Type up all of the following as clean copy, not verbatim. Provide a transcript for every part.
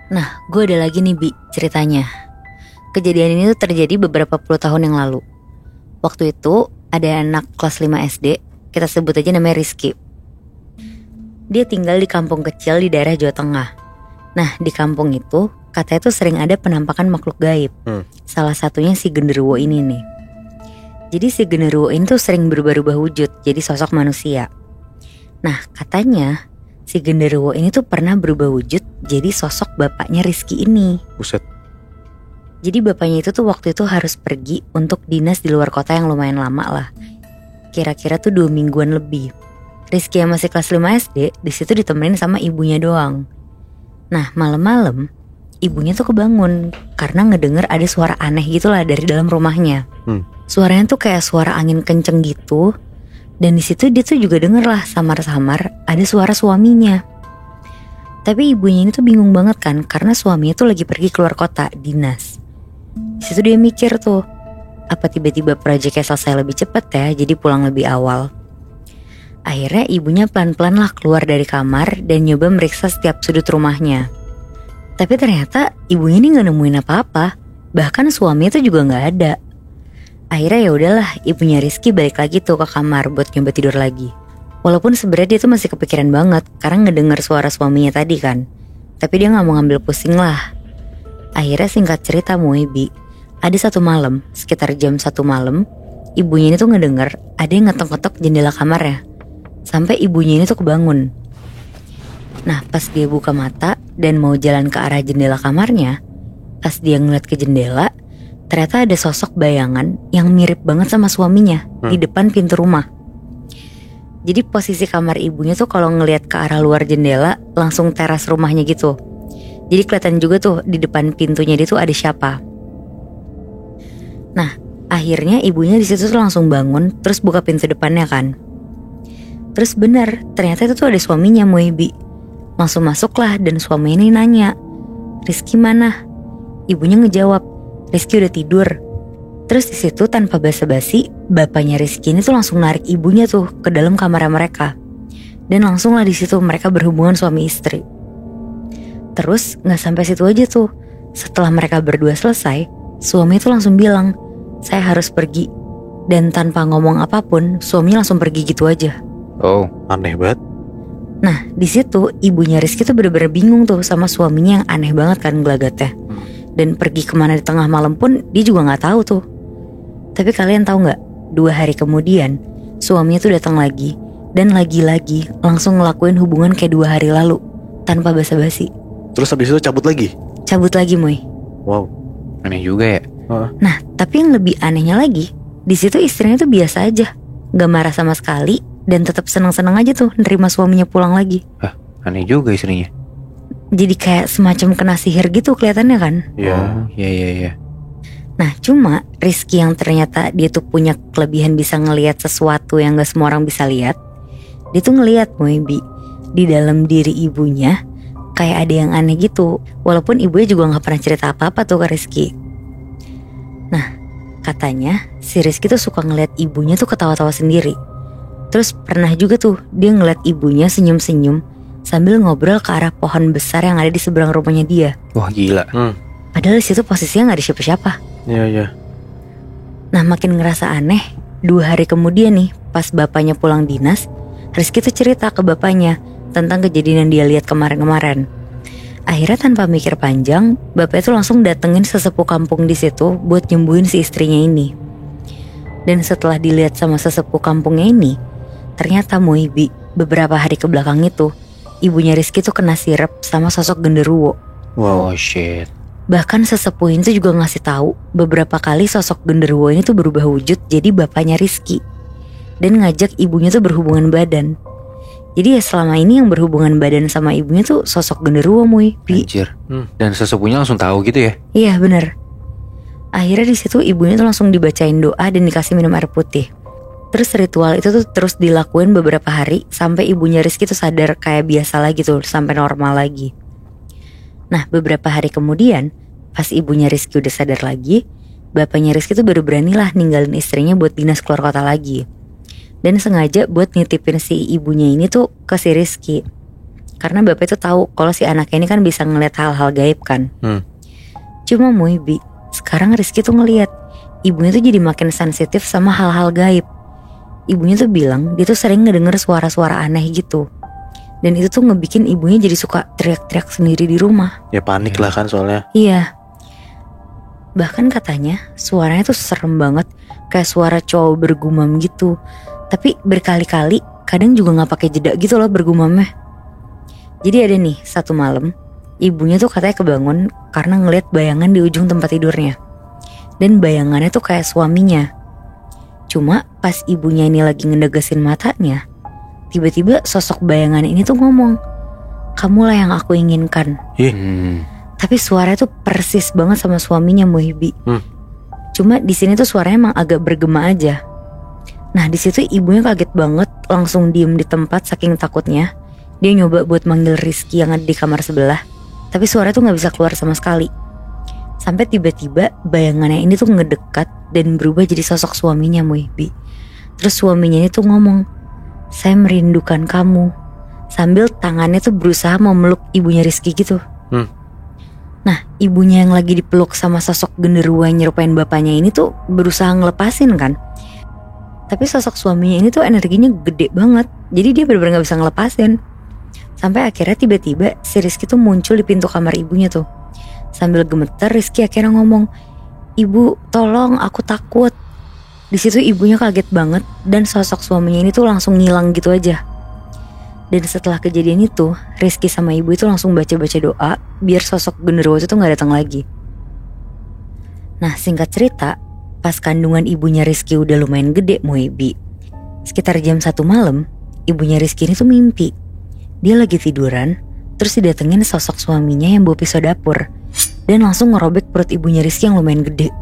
Nah, gue ada lagi nih Bi ceritanya. Kejadian ini tuh terjadi beberapa puluh tahun yang lalu. Waktu itu ada anak kelas 5 SD, kita sebut aja namanya Rizky. Dia tinggal di kampung kecil di daerah Jawa Tengah. Nah, di kampung itu katanya tuh sering ada penampakan makhluk gaib. Salah satunya si genderuwo ini nih. Jadi si genderuwo ini tuh sering berubah-ubah wujud jadi sosok manusia. Nah, katanya si genderuwo ini tuh pernah berubah wujud jadi sosok bapaknya Rizky ini. Buset. Jadi bapaknya itu tuh waktu itu harus pergi untuk dinas di luar kota yang lumayan lama lah. Kira-kira tuh 2 mingguan lebih. Rizky yang masih kelas 5 SD di situ ditemenin sama ibunya doang. Nah, malam-malam ibunya tuh kebangun karena ngedenger ada suara aneh gitu lah dari dalam rumahnya. Suaranya tuh kayak suara angin kenceng gitu. Dan di situ dia tuh juga denger lah samar-samar ada suara suaminya. Tapi ibunya ini tuh bingung banget kan karena suaminya tuh lagi pergi keluar kota dinas. Di situ dia mikir tuh, apa tiba-tiba proyeknya selesai lebih cepat ya, jadi pulang lebih awal. Akhirnya ibunya pelan-pelan lah keluar dari kamar dan nyoba meriksa setiap sudut rumahnya. Tapi ternyata ibunya ini gak nemuin apa-apa, bahkan suaminya tuh juga gak ada. Akhirnya ya udahlah, ibunya Rizky balik lagi tuh ke kamar buat nyoba tidur lagi. Walaupun sebenarnya dia tuh masih kepikiran banget karena ngedenger suara suaminya tadi kan. Tapi dia gak mau ngambil pusing lah. Akhirnya singkat cerita Bi, ada satu malam, sekitar jam 1 malam, ibunya ini tuh ngedenger ada yang ngetok-ngetok jendela kamarnya. Sampai ibunya ini tuh kebangun. Nah, pas dia buka mata dan mau jalan ke arah jendela kamarnya, pas dia ngeliat ke jendela, ternyata ada sosok bayangan yang mirip banget sama suaminya di depan pintu rumah. Jadi posisi kamar ibunya tuh kalau ngelihat ke arah luar jendela langsung teras rumahnya gitu. Jadi kelihatan juga tuh di depan pintunya dia tuh ada siapa. Nah, akhirnya ibunya di situ tuh langsung bangun terus buka pintu depannya kan. Terus benar, ternyata itu tuh ada suaminya Bi. Langsung masuklah dan suaminya ini nanya, "Rizky mana?" Ibunya ngejawab, "Rizky udah tidur." Terus di situ tanpa basa-basi, bapaknya Rizky ini tuh langsung narik ibunya tuh ke dalam kamar mereka. Dan langsung lah di situ mereka berhubungan suami istri. Terus nggak sampai situ aja tuh. Setelah mereka berdua selesai, suami itu langsung bilang, "Saya harus pergi." Dan tanpa ngomong apapun, suaminya langsung pergi gitu aja. Oh, aneh banget. Nah, di situ ibunya Rizky tuh bener-bener bingung tuh sama suaminya yang aneh banget kan gelagatnya. Dan pergi kemana di tengah malam pun dia juga nggak tahu tuh. Tapi kalian tahu nggak? 2 hari kemudian suaminya tuh datang lagi dan lagi-lagi langsung ngelakuin hubungan kayak 2 hari lalu tanpa basa-basi. Terus habis itu cabut lagi? Cabut lagi, Moy. Wow, Aneh juga ya. Nah, tapi yang lebih anehnya lagi, di situ istrinya tuh biasa aja, nggak marah sama sekali dan tetap senang-senang aja tuh nerima suaminya pulang lagi. Aneh juga istrinya. Jadi kayak semacam kena sihir gitu kelihatannya kan. Iya. Iya. Nah, cuma Rizky yang ternyata dia tuh punya kelebihan bisa ngelihat sesuatu yang gak semua orang bisa lihat. Dia tuh ngelihat Bi, di dalam diri ibunya kayak ada yang aneh gitu. Walaupun ibunya juga gak pernah cerita apa-apa tuh ke Rizky. Nah, katanya si Rizky tuh suka ngelihat ibunya tuh ketawa-tawa sendiri. Terus pernah juga tuh dia ngeliat ibunya senyum-senyum sambil ngobrol ke arah pohon besar yang ada di seberang rumahnya dia. Wah gila. Padahal di situ posisinya nggak ada siapa-siapa. Iya. Nah, makin ngerasa aneh. 2 hari kemudian nih, pas bapaknya pulang dinas, Rizky tuh cerita ke bapaknya tentang kejadian yang dia lihat kemarin-kemarin. Akhirnya tanpa mikir panjang, bapaknya tuh langsung datengin sesepuh kampung di situ buat nyembuhin si istrinya ini. Dan setelah dilihat sama sesepuh kampungnya ini, ternyata Bi, beberapa hari ke belakang itu, ibunya Rizky tuh kena sirep sama sosok genderuwo. Wow, shit. Bahkan sesepuh itu juga ngasih tahu beberapa kali sosok genderuwo ini tuh berubah wujud jadi bapaknya Rizky. Dan ngajak ibunya tuh berhubungan badan. Jadi ya selama ini yang berhubungan badan sama ibunya tuh sosok genderuwo Bi. Anjir. Dan sesepuhnya langsung tahu gitu ya? Iya bener. Akhirnya di situ ibunya tuh langsung dibacain doa dan dikasih minum air putih. Terus ritual itu tuh terus dilakuin beberapa hari sampai ibunya Rizky tuh sadar kayak biasa lagi tuh, sampai normal lagi. Nah, beberapa hari kemudian pas ibunya Rizky udah sadar lagi, bapaknya Rizky tuh baru beranilah ninggalin istrinya buat dinas keluar kota lagi. Dan sengaja buat nitipin si ibunya ini tuh ke si Rizky. Karena bapak itu tahu kalau si anaknya ini kan bisa ngeliat hal-hal gaib kan. Cuma Muibi, sekarang Rizky tuh ngeliat ibunya tuh jadi makin sensitif sama hal-hal gaib. Ibunya tuh bilang dia tuh sering ngedenger suara-suara aneh gitu. Dan itu tuh ngebikin ibunya jadi suka teriak-teriak sendiri di rumah. Ya panik lah kan soalnya. Iya. Bahkan katanya suaranya tuh serem banget, kayak suara cowok bergumam gitu. Tapi berkali-kali, kadang juga gak pakai jeda gitu loh bergumamnya. Jadi ada nih satu malam, ibunya tuh katanya kebangun karena ngeliat bayangan di ujung tempat tidurnya. Dan bayangannya tuh kayak suaminya. Cuma pas ibunya ini lagi ngedegesin matanya, tiba-tiba sosok bayangan ini tuh ngomong, "Kamulah yang aku inginkan." Tapi suaranya tuh persis banget sama suaminya Muhibi. Cuma di sini tuh suaranya emang agak bergema aja. Nah di situ ibunya kaget banget, langsung diem di tempat saking takutnya. Dia nyoba buat manggil Rizky yang ada di kamar sebelah, tapi suara tuh gak bisa keluar sama sekali. Sampai tiba-tiba bayangannya ini tuh ngedekat dan berubah jadi sosok suaminya Muhibi. Terus suaminya ini tuh ngomong, "Saya merindukan kamu." Sambil tangannya tuh berusaha memeluk ibunya Rizky gitu. Nah ibunya yang lagi dipeluk sama sosok genderuwo yang nyerupain bapaknya ini tuh berusaha ngelepasin kan. Tapi sosok suaminya ini tuh energinya gede banget, jadi dia bener-bener gak bisa ngelepasin. Sampai akhirnya tiba-tiba si Rizky tuh muncul di pintu kamar ibunya tuh. Sambil gemeter Rizky akhirnya ngomong, "Ibu tolong, aku takut." Di situ ibunya kaget banget dan sosok suaminya ini tuh langsung ngilang gitu aja. Dan setelah kejadian itu Rizky sama ibu itu langsung baca-baca doa biar sosok genderuwo itu tuh gak datang lagi. Nah singkat cerita, pas kandungan ibunya Rizky udah lumayan gede Muhibi, sekitar jam 1 malam, ibunya Rizky ini tuh mimpi. Dia lagi tiduran, terus didatengin sosok suaminya yang bawa pisau dapur dan langsung ngerobek perut ibunya Rizky yang lumayan gede.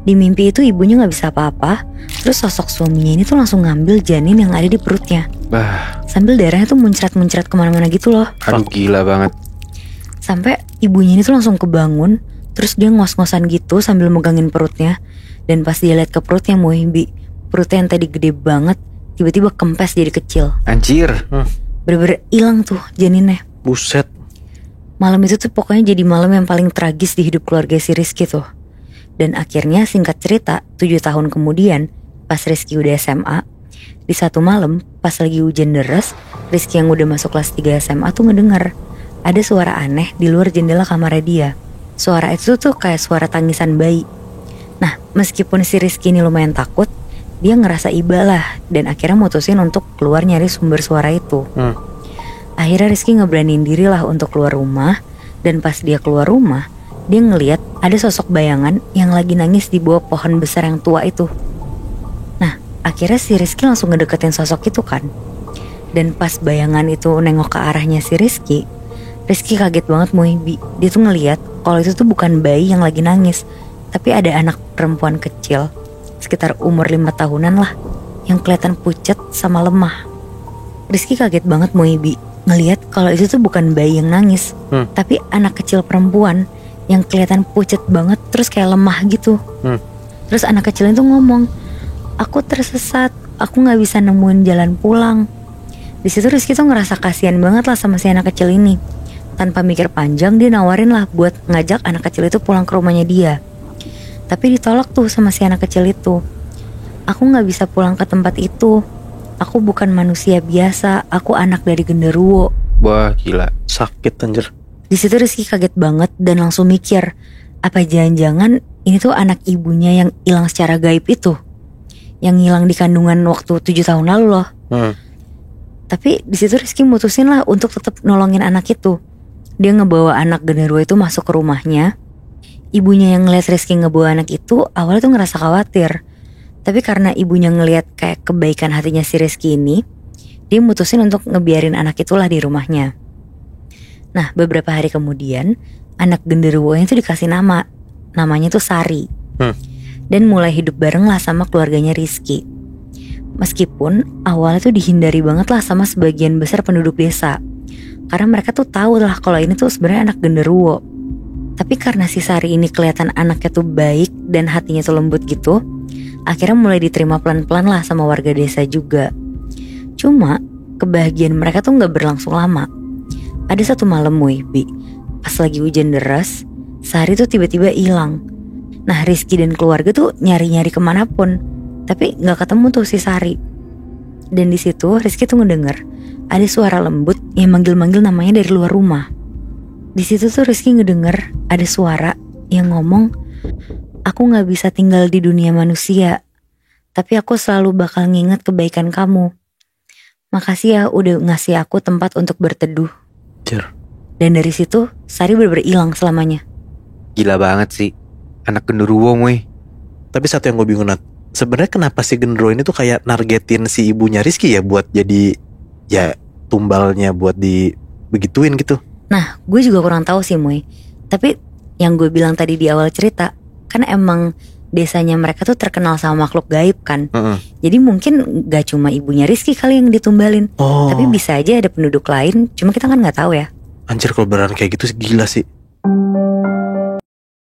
Di mimpi itu ibunya gak bisa apa-apa, terus sosok suaminya ini tuh langsung ngambil janin yang ada di perutnya. Sambil darahnya tuh muncrat-muncrat kemana-mana gitu loh. Aduh gila banget. Sampai ibunya ini tuh langsung kebangun, terus dia ngos-ngosan gitu sambil megangin perutnya. Dan pas dia lihat ke perutnya Muhibi, perutnya yang tadi gede banget tiba-tiba kempes jadi kecil. Anjir. Bener-bener hilang tuh janinnya. Buset. Malam itu tuh pokoknya jadi malam yang paling tragis di hidup keluarga si Rizky tuh. Dan akhirnya singkat cerita 7 tahun kemudian, pas Rizky udah SMA, di satu malam pas lagi hujan deras, Rizky yang udah masuk kelas 3 SMA tuh ngedengar ada suara aneh di luar jendela kamarnya dia. Suara itu tuh kayak suara tangisan bayi. Nah meskipun si Rizky ini lumayan takut, dia ngerasa iba lah dan akhirnya mutusin untuk keluar nyari sumber suara itu. Akhirnya Rizky ngeberaniin diri lah untuk keluar rumah. Dan pas dia keluar rumah, dia ngeliat ada sosok bayangan yang lagi nangis di bawah pohon besar yang tua itu. Nah akhirnya si Rizky langsung ngedeketin sosok itu kan. Dan pas bayangan itu nengok ke arahnya si Rizky kaget banget Muhibi. Dia tuh ngeliat kalau itu tuh bukan bayi yang lagi nangis, tapi ada anak perempuan kecil sekitar umur 5 tahunan lah, yang kelihatan pucat sama lemah. Rizky kaget banget Muhibi ngeliat kalau itu tuh bukan bayi yang nangis, tapi anak kecil perempuan yang kelihatan pucat banget terus kayak lemah gitu. Terus anak kecil itu ngomong, "Aku tersesat, aku nggak bisa nemuin jalan pulang." Di situ Rizky tuh ngerasa kasihan banget lah sama si anak kecil ini. Tanpa mikir panjang dia nawarin lah buat ngajak anak kecil itu pulang ke rumahnya dia. Tapi ditolak tuh sama si anak kecil itu. "Aku gak bisa pulang ke tempat itu. Aku bukan manusia biasa, aku anak dari genderuwo." Wah gila. Sakit anjir. Di situ Rizky kaget banget dan langsung mikir, apa jangan-jangan ini tuh anak ibunya yang hilang secara gaib itu, yang hilang di kandungan waktu 7 tahun lalu loh. Tapi di situ Rizky mutusin lah untuk tetap nolongin anak itu. Dia ngebawa anak genderuwo itu masuk ke rumahnya. Ibunya yang ngeliat Rizky ngebawa anak itu awalnya tuh ngerasa khawatir. Tapi karena ibunya ngeliat kayak kebaikan hatinya si Rizky ini, dia mutusin untuk ngebiarin anak itulah di rumahnya. Nah beberapa hari kemudian, anak genderuwonya itu dikasih nama. Namanya tuh Sari. Dan mulai hidup bareng lah sama keluarganya Rizky. Meskipun awalnya tuh dihindari banget lah sama sebagian besar penduduk desa, karena mereka tuh tahu lah kalau ini tuh sebenarnya anak genderuwo. Tapi karena si Sari ini kelihatan anaknya tuh baik dan hatinya tuh lembut gitu, akhirnya mulai diterima pelan-pelan lah sama warga desa juga. Cuma kebahagiaan mereka tuh gak berlangsung lama. Ada satu malam Bi, pas lagi hujan deras, Sari tuh tiba-tiba hilang. Nah Rizky dan keluarga tuh nyari-nyari kemanapun, tapi gak ketemu tuh si Sari. Dan di situ Rizky tuh ngedenger ada suara lembut yang manggil-manggil namanya dari luar rumah. Di situ tuh Rizky ngedenger ada suara yang ngomong, "Aku gak bisa tinggal di dunia manusia, tapi aku selalu bakal nginget kebaikan kamu. Makasih ya udah ngasih aku tempat untuk berteduh." Anjir. Dan dari situ Sari bener-bener hilang selamanya. Gila banget sih. Anak genderuwo weh. Tapi satu yang gue bingung, Nat, sebenarnya kenapa si genderuwo ini tuh kayak nargetin si ibunya Rizky ya buat jadi ya tumbalnya buat begituin gitu. Nah gue juga kurang tahu sih Moy. Tapi yang gue bilang tadi di awal cerita, kan emang desanya mereka tuh terkenal sama makhluk gaib kan. Jadi mungkin gak cuma ibunya Rizky kali yang ditumbalin, tapi bisa aja ada penduduk lain, cuma kita kan gak tahu ya. Anjir, kalau beneran kayak gitu gila sih.